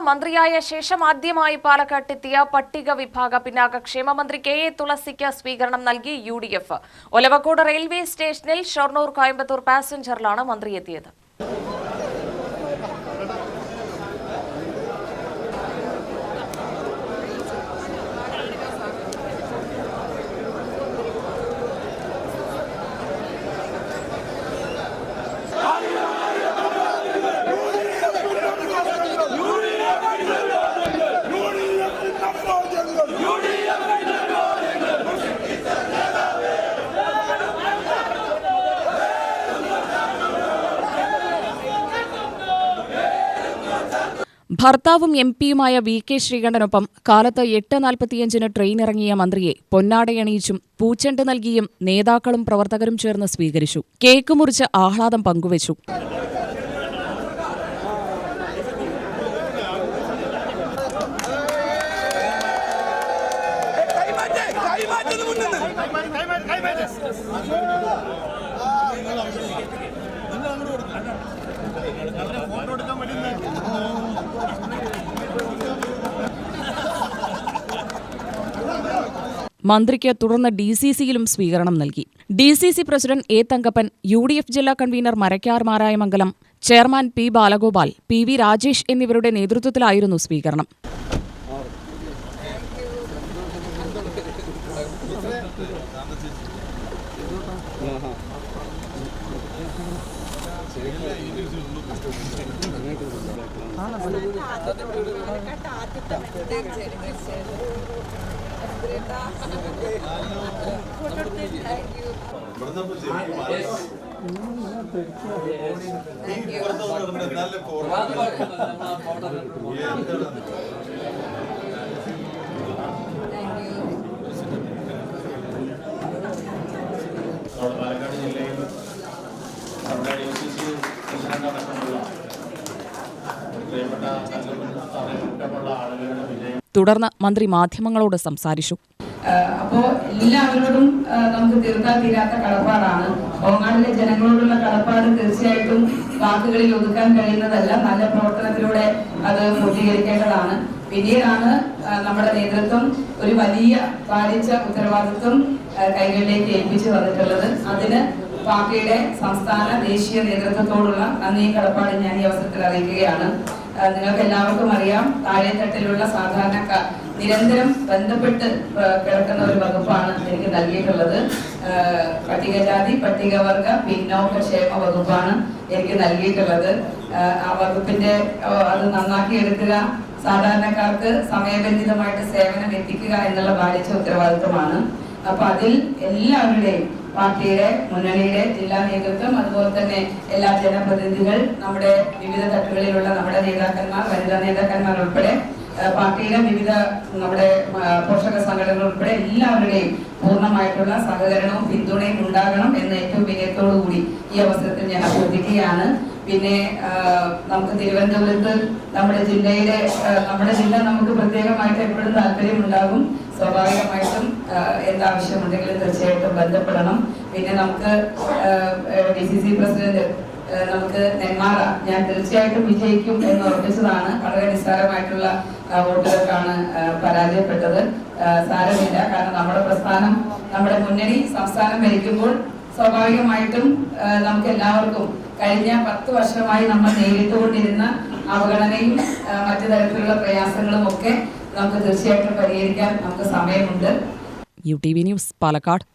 മന്ത്രിയായ ശേഷം ആദ്യമായി പാലക്കാട്ടെത്തിയ പട്ടിക വിഭാഗ പിന്നാക്ക ക്ഷേമമന്ത്രി കെ.എ. തുളസിക്ക് സ്വീകരണം നൽകി യു.ഡി.എഫ്. ഒലവക്കോട് റെയിൽവേ സ്റ്റേഷനിൽ ഷൊർണൂർ കോയമ്പത്തൂർ പാസഞ്ചറിലാണ് മന്ത്രി എത്തിയത്. ഭർത്താവും എം.പിയുമായ വി.കെ. ശ്രീകണ്ഠനൊപ്പം കാലത്ത് 8:45 ട്രെയിനിറങ്ങിയ മന്ത്രിയെ പൊന്നാടയണിയിച്ചും പൂച്ചെണ്ട് നൽകിയും നേതാക്കളും പ്രവർത്തകരും ചേർന്ന് സ്വീകരിച്ചു. കേക്ക് മുറിച്ച് ആഹ്ലാദം പങ്കുവച്ചു. മന്ത്രിക്ക് തുടർന്ന് DCCയിലും സ്വീകരണം നൽകി. DCC president A. Thankappan, UDF ജില്ലാ convener Marakkar Marayamangalam, chairman P. Balagopal, PV Rajesh എന്നിവരുടെ നേതൃത്വത്തിലായിരുന്നു സ്വീകരണം. തുടർന്ന് മന്ത്രി മാധ്യമങ്ങളോട് സംസാരിച്ചു. അപ്പോൾ എല്ലാവരോടും നമുക്ക് തീർത്താൽ തീരാത്ത കടപ്പാടാണ്. ഓങ്ങാടിലെ ജനങ്ങളോടുള്ള കടപ്പാട് തീർച്ചയായിട്ടും വാക്കുകളിൽ ഒതുക്കാൻ കഴിയുന്നതല്ല. നല്ല പ്രവർത്തനത്തിലൂടെ അത് പൂർത്തീകരിക്കേണ്ടതാണ്. പിന്നീടാണ് നമ്മുടെ നേതൃത്വം ഒരു വലിയ പാലിച്ച ഉത്തരവാദിത്വം കൈകളിലേക്ക് ഏൽപ്പിച്ചു വന്നിട്ടുള്ളത്. അതിന് പാർട്ടിയുടെ സംസ്ഥാന ദേശീയ നേതൃത്വത്തോടുള്ള നന്ദി കടപ്പാട് ഞാൻ ഈ അവസരത്തിൽ അറിയിക്കുകയാണ്. നിങ്ങൾക്ക് എല്ലാവർക്കും അറിയാം, താഴെത്തട്ടിലുള്ള സാധാരണക്കാർ നിരന്തരം ബന്ധപ്പെട്ട് കിടക്കുന്ന ഒരു വകുപ്പാണ് എനിക്ക് നൽകിയിട്ടുള്ളത്. പട്ടികജാതി പട്ടികവർഗ പിന്നോക്ക ക്ഷേമ വകുപ്പാണ് എനിക്ക് നൽകിയിട്ടുള്ളത്. ആ വകുപ്പിന്റെ അത് നന്നാക്കി എടുക്കുക, സാധാരണക്കാർക്ക് സമയബന്ധിതമായിട്ട് സേവനം എത്തിക്കുക എന്നുള്ള ബാധിച്ച ഉത്തരവാദിത്വമാണ്. അപ്പൊ അതിൽ എല്ലാവരുടെയും പാർട്ടിയുടെ മുന്നണിയുടെ ജില്ലാ നേതൃത്വം, അതുപോലെ തന്നെ എല്ലാ ജനപ്രതിനിധികൾ, നമ്മുടെ വിവിധ തട്ടുകളിലുള്ള നമ്മുടെ നേതാക്കന്മാർ, വനിതാ നേതാക്കന്മാർ ഉൾപ്പെടെ പാർട്ടിയുടെ വിവിധ നമ്മുടെ പോഷക സംഘടനകൾ ഉൾപ്പെടെ എല്ലാവരുടെയും പൂർണ്ണമായിട്ടുള്ള സഹകരണവും പിന്തുണയും ഉണ്ടാകണം എന്ന ഏറ്റവും വിനയത്തോടുകൂടി ഈ അവസരത്തിൽ ഞാൻ അഭ്യർത്ഥിക്കുകയാണ്. പിന്നെ നമുക്ക് തിരുവനന്തപുരത്ത് നമ്മുടെ ജില്ല നമുക്ക് പ്രത്യേകമായിട്ട് എപ്പോഴും താല്പര്യമുണ്ടാകും. സ്വാഭാവികമായിട്ടും എന്താവശ്യമുണ്ടെങ്കിലും തീർച്ചയായിട്ടും ബന്ധപ്പെടണം. പിന്നെ നമുക്ക് DCC പ്രസിഡന്റ് നമുക്ക് നെന്മാറ ഞാൻ തീർച്ചയായിട്ടും വിജയിക്കും എന്ന് ഉറപ്പിച്ചതാണ്. വളരെ നിസ്സാരമായിട്ടുള്ള വോട്ടുകൾക്കാണ് പരാജയപ്പെട്ടത്. സാരമില്ല, കാരണം നമ്മുടെ പ്രസ്ഥാനം, നമ്മുടെ മുന്നണി സംസ്ഥാനം ഭരിക്കുമ്പോൾ സ്വാഭാവികമായിട്ടും നമുക്ക് എല്ലാവർക്കും കഴിഞ്ഞ 10 വർഷമായി നമ്മൾ നേരിട്ടുകൊണ്ടിരുന്ന അവഗണനയും മറ്റു തരത്തിലുള്ള പ്രയാസങ്ങളും ഒക്കെ നമുക്ക് തീർച്ചയായിട്ടും പരിഹരിക്കാൻ നമുക്ക് സമയമുണ്ട്. UTV news, Palakkad.